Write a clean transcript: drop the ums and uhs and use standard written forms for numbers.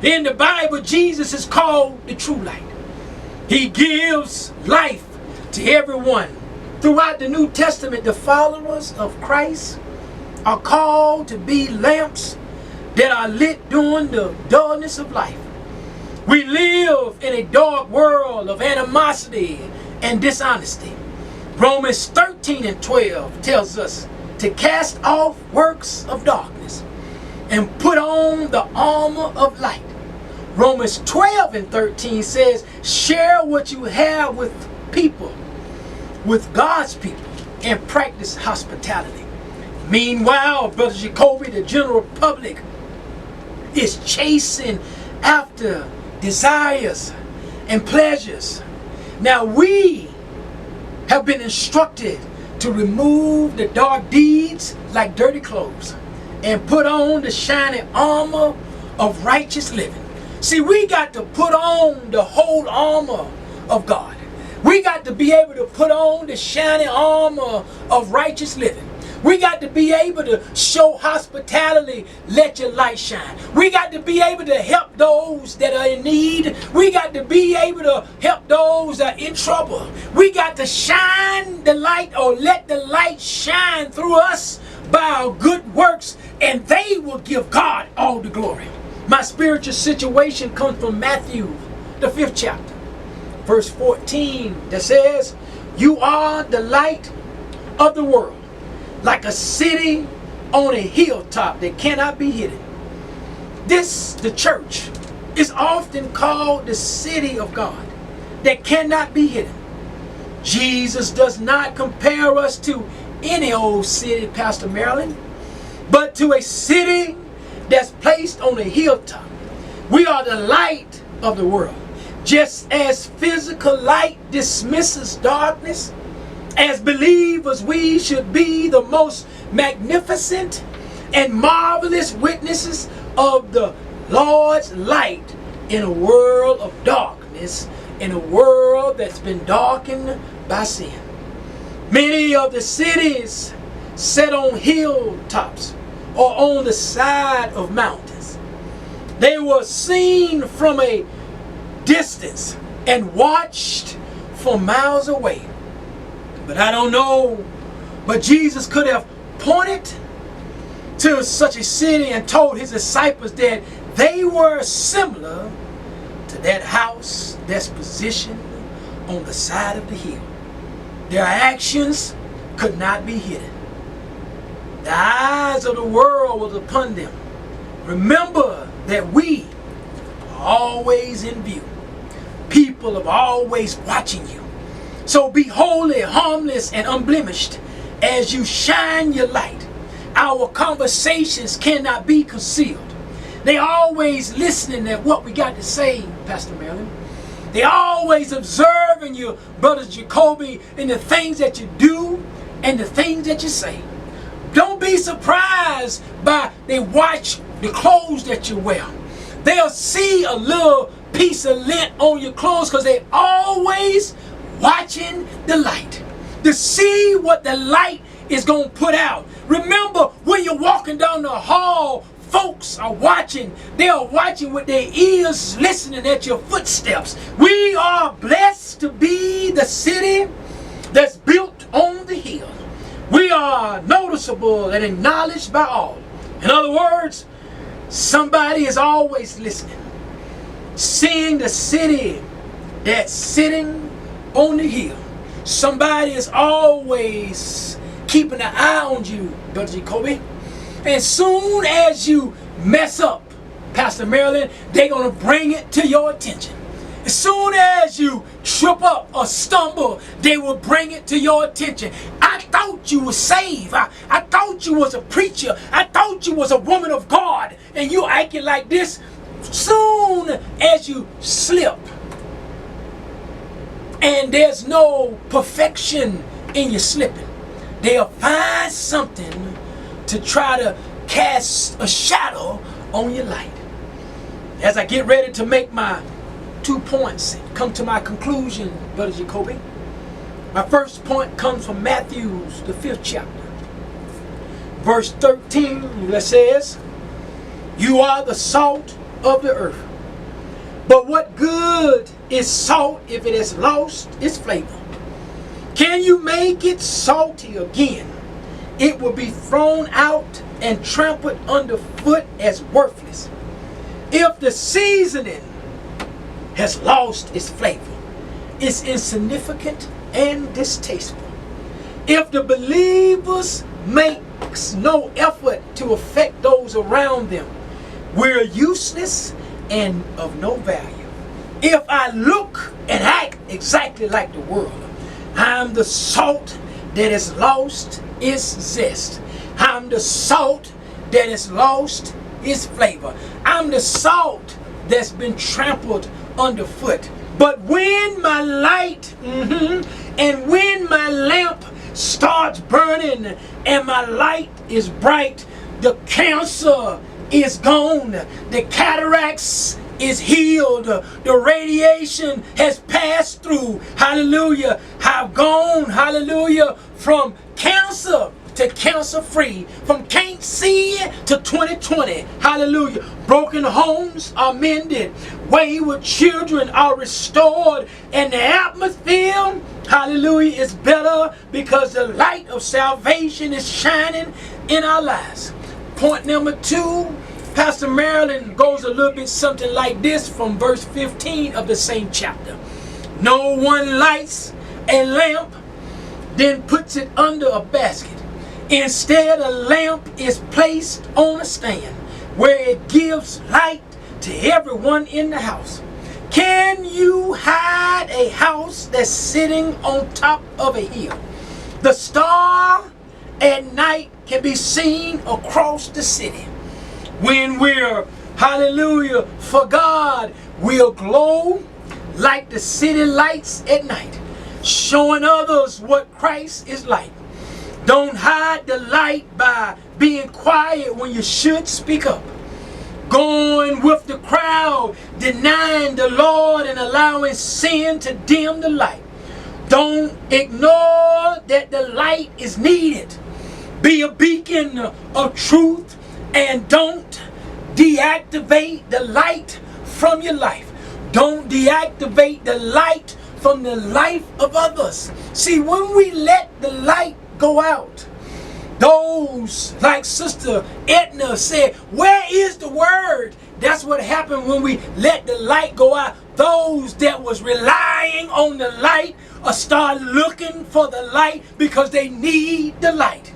In the Bible, Jesus is called the true light. He gives life to everyone. Throughout the New Testament, the followers of Christ are called to be lamps that are lit during the darkness of life. We live in a dark world of animosity and dishonesty. Romans 13:12 tells us to cast off works of darkness and put on the armor of light. Romans 12:13 says, share what you have with people, with God's people, and practice hospitality. Meanwhile, Brother Jacoby, the general public is chasing after desires and pleasures. Now we have been instructed to remove the dark deeds like dirty clothes and put on the shining armor of righteous living. See, we got to put on the whole armor of God. We got to be able to put on the shining armor of righteous living. We got to be able to show hospitality, let your light shine. We got to be able to help those that are in need. We got to be able to help those that are in trouble. We got to shine the light, or let the light shine through us by our good works, and they will give God all the glory. My spiritual situation comes from Matthew, the 5th chapter, verse 14, that says, you are the light of the world, like a city on a hilltop that cannot be hidden. This, the church, is often called the city of God that cannot be hidden. Jesus does not compare us to any old city, Pastor Marilyn, but to a city that's placed on a hilltop. We are the light of the world. Just as physical light dismisses darkness, as believers, we should be the most magnificent and marvelous witnesses of the Lord's light in a world of darkness, in a world that's been darkened by sin. Many of the cities set on hilltops or on the side of mountains. They were seen from a distance and watched from miles away. But I don't know, but Jesus could have pointed to such a city and told his disciples that they were similar to that house that's positioned on the side of the hill. Their actions could not be hidden. The eyes of the world was upon them. Remember that we are always in view. People are always watching you. So be holy, harmless, and unblemished as you shine your light. Our conversations cannot be concealed. They always listening at what we got to say, Pastor Marilyn. They always observing you, Brother Jacoby, in the things that you do and the things that you say. Don't be surprised by they watch the clothes that you wear. They'll see a little piece of lint on your clothes because they always watching the light to see what the light is going to put out. Remember, when you're walking down the hall, folks are watching. They are watching with their ears, listening at your footsteps. We are blessed to be the city that's built on the hill. We are noticeable and acknowledged by all. In other words, somebody is always listening, seeing the city that's sitting on the hill. Somebody is always keeping an eye on you, Brother Jacoby. And soon as you mess up, Pastor Marilyn, they're going to bring it to your attention. As soon as you trip up or stumble, they will bring it to your attention. I thought you were saved. I thought you was a preacher. I thought you was a woman of God. And you acting like this. Soon as you slip, and there's no perfection in your slipping, they'll find something to try to cast a shadow on your light. As I get ready to make my 2 points, come to my conclusion, Brother Jacoby. My first point comes from Matthew, the 5th chapter, verse 13, that says, you are the salt of the earth. But what good is salt if it has lost its flavor? Can you make it salty again? It will be thrown out and trampled underfoot as worthless. If the seasoning has lost its flavor, it's insignificant and distasteful. If the believers makes no effort to affect those around them, we're useless and of no value. If I look and act exactly like the world, I'm the salt that has lost its zest. I'm the salt that has lost its flavor. I'm the salt that's been trampled underfoot. But when my light and when my lamp starts burning and my light is bright, the cancer is gone, the cataracts is healed, the radiation has passed through, hallelujah, have gone, hallelujah, from cancer to cancer free, from can't see to 2020, hallelujah. Broken homes are mended, wayward children are restored, and the atmosphere, hallelujah, is better because the light of salvation is shining in our lives. Point number 2, Pastor Marilyn goes a little bit something like this from verse 15 of the same chapter. No one lights a lamp, then puts it under a basket. Instead, a lamp is placed on a stand where it gives light to everyone in the house. Can you hide a house that's sitting on top of a hill? The star at night can be seen across the city. When we're, hallelujah, for God, we'll glow like the city lights at night, showing others what Christ is like. Don't hide the light by being quiet when you should speak up. Going with the crowd, denying the Lord and allowing sin to dim the light. Don't ignore that the light is needed. Be a beacon of truth and don't deactivate the light from your life. Don't deactivate the light from the life of others. See, when we let the light go out, those, like Sister Edna said, where is the word? That's what happened when we let the light go out. Those that was relying on the light start looking for the light because they need the light.